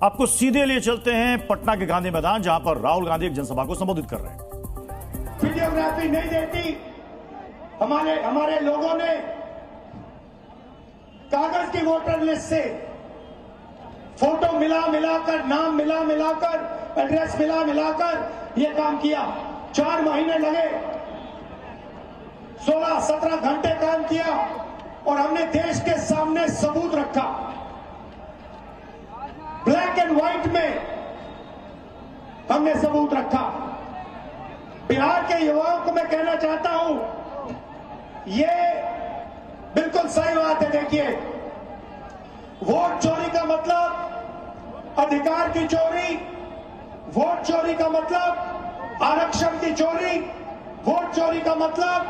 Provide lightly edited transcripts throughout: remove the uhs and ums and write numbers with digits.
आपको सीधे लिए चलते हैं पटना के गांधी मैदान, जहां पर राहुल गांधी एक जनसभा को संबोधित कर रहे हैं। वीडियोग्राफी नहीं देती। हमारे लोगों ने कागज की वोटर लिस्ट से फोटो मिलाकर, नाम मिलाकर, एड्रेस मिलाकर यह काम किया। 4 महीने लगे, 16-17 घंटे काम किया और हमने देश के सामने सबूत रखा। ब्लैक एंड व्हाइट में हमने सबूत रखा। बिहार के युवाओं को मैं कहना चाहता हूं, ये बिल्कुल सही बात है। देखिए, वोट चोरी का मतलब अधिकार की चोरी, वोट चोरी का मतलब आरक्षण की चोरी, वोट चोरी का मतलब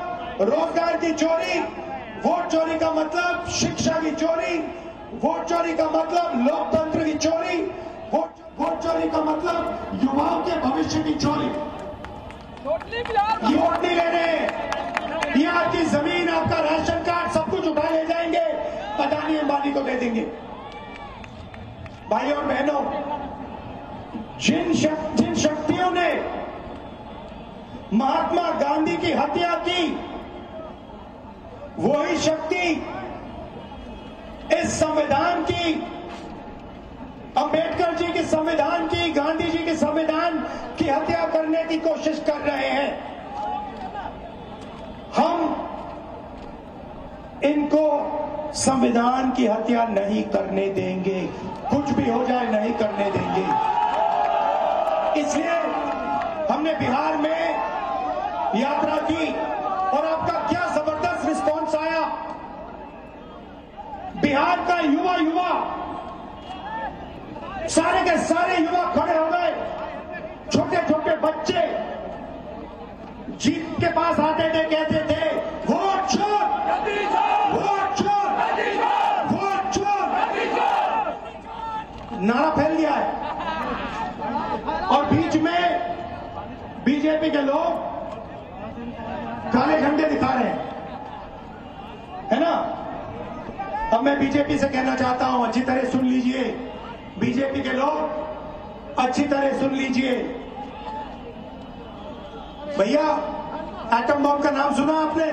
रोजगार की चोरी, वोट चोरी का मतलब शिक्षा की चोरी, वोट चोरी का मतलब लोकतंत्र की चोरी, वोट चोरी का मतलब युवाओं के भविष्य की चोरी। ये वोट नहीं ले रहे, ये आपकी जमीन, आपका राशन कार्ड, सब कुछ उठा ले जाएंगे, अदानी अंबानी को दे देंगे। भाइयों और बहनों, जिन शक्तियों ने महात्मा गांधी की हत्या की, वही शक्ति इस संविधान की, अंबेडकर जी के संविधान की, गांधी जी के संविधान की हत्या करने की कोशिश कर रहे हैं। हम इनको संविधान की हत्या नहीं करने देंगे, कुछ भी हो जाए नहीं करने देंगे। इसलिए हमने बिहार में यात्रा की और आपका क्या जबरदस्त रिस्पांस आया। बिहार का युवा सारे के सारे युवा खड़े हो गए। छोटे छोटे बच्चे जीप के पास आते थे, कहते थे वोट चोर, वोट चोर, वोट चोर, नारा फैल गया है। और बीच में बीजेपी के लोग काले झंडे दिखा रहे हैं, है ना। अब मैं बीजेपी से कहना चाहता हूं, अच्छी तरह सुन लीजिए, बीजेपी के लोग अच्छी तरह सुन लीजिए। भैया, एटम बम का नाम सुना आपने?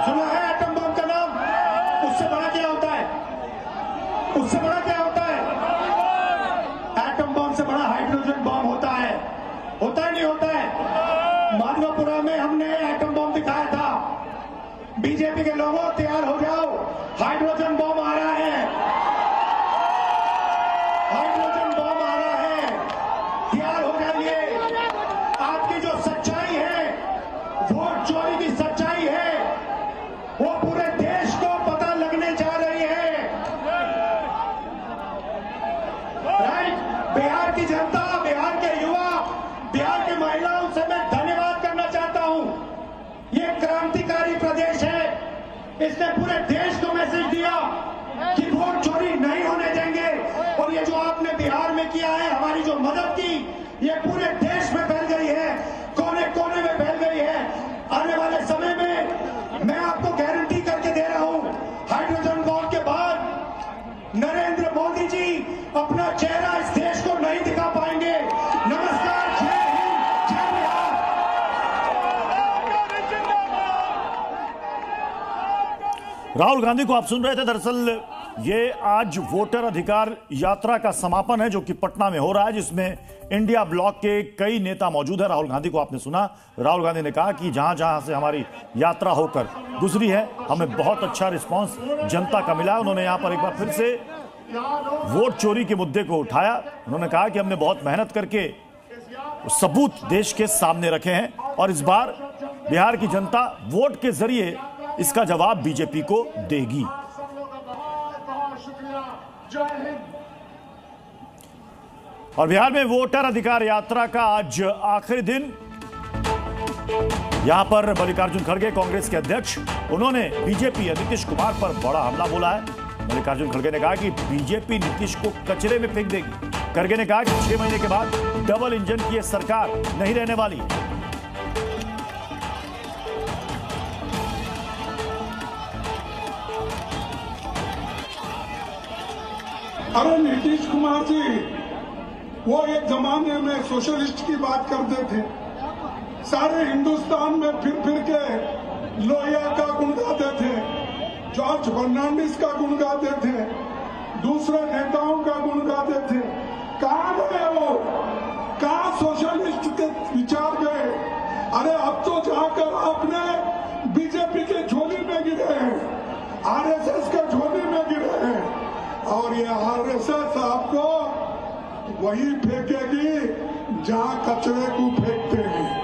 सुना है एटम बम का नाम? उससे बड़ा क्या होता है? उससे बड़ा क्या होता है? एटम बम से बड़ा हाइड्रोजन बम होता है। होता है नहीं होता है? माधवपुरा में हमने एटम बम दिखाया था। बीजेपी के लोगों, तैयार हो जाओ, हाइड्रोजन बम आ रहा है, हाइड्रोजन बम आ रहा है, तैयार हो जाइए। आपकी जो सच्चाई है, वोट चोरी की सच्चाई है, वो पूरे देश को पता लगने जा रही है। राइट? बिहार की जनता, बिहार के युवा, बिहार की महिलाओं से मैं धन्यवाद करना चाहता हूं। ये क्रांतिकारी प्रदेश है, इसने पूरे देश को मैसेज दिया कि वोट चोरी नहीं होने देंगे। और ये जो आपने बिहार में किया है, हमारी जो मदद की, ये पूरे देश में फैल गई है, कोने कोने में फैल गई है। आने वाले समय में मैं आपको गारंटी करके दे रहा हूं, हाइड्रोजन बम के बाद नरेंद्र मोदी जी अपना चेहरा इस देश को नहीं दिखा पाएंगे। नमस्कार, जय हिंद, जय बिहार। राहुल गांधी को आप सुन रहे थे। दरअसल ये आज वोटर अधिकार यात्रा का समापन है, जो कि पटना में हो रहा है, जिसमें इंडिया ब्लॉक के कई नेता मौजूद है। राहुल गांधी को आपने सुना। राहुल गांधी ने कहा कि जहां जहां से हमारी यात्रा होकर गुजरी है, हमें बहुत अच्छा रिस्पांस जनता का मिला। उन्होंने यहां पर एक बार फिर से वोट चोरी के मुद्दे को उठाया। उन्होंने कहा कि हमने बहुत मेहनत करके सबूत देश के सामने रखे हैं और इस बार बिहार की जनता वोट के जरिए इसका जवाब बीजेपी को देगी। और बिहार में वोटर अधिकार यात्रा का आज आखिरी दिन। यहां पर मल्लिकार्जुन खड़गे, कांग्रेस के अध्यक्ष, उन्होंने बीजेपी नीतीश कुमार पर बड़ा हमला बोला है। मल्लिकार्जुन खड़गे ने कहा कि बीजेपी नीतीश को कचरे में फेंक देगी। खड़गे ने कहा कि 6 महीने के बाद डबल इंजन की यह सरकार नहीं रहने वाली। अरे नीतीश कुमार जी, वो एक जमाने में सोशलिस्ट की बात करते थे, सारे हिंदुस्तान में फिर फिर के लोहिया का गुण गाते थे, जॉर्ज फर्नांडिस का गुण गाते थे, दूसरे नेताओं का गुण गाते थे। कहाँ गए वो? कहाँ सोशलिस्ट के विचार गए? अरे अब तो जाकर आपने बीजेपी के झोली में गिरे हैं, आरएसएस के झोली में गिरे हैं, और ये आरएसएस आपको वही फेंकेगी जहां कचरे को फेंकते हैं।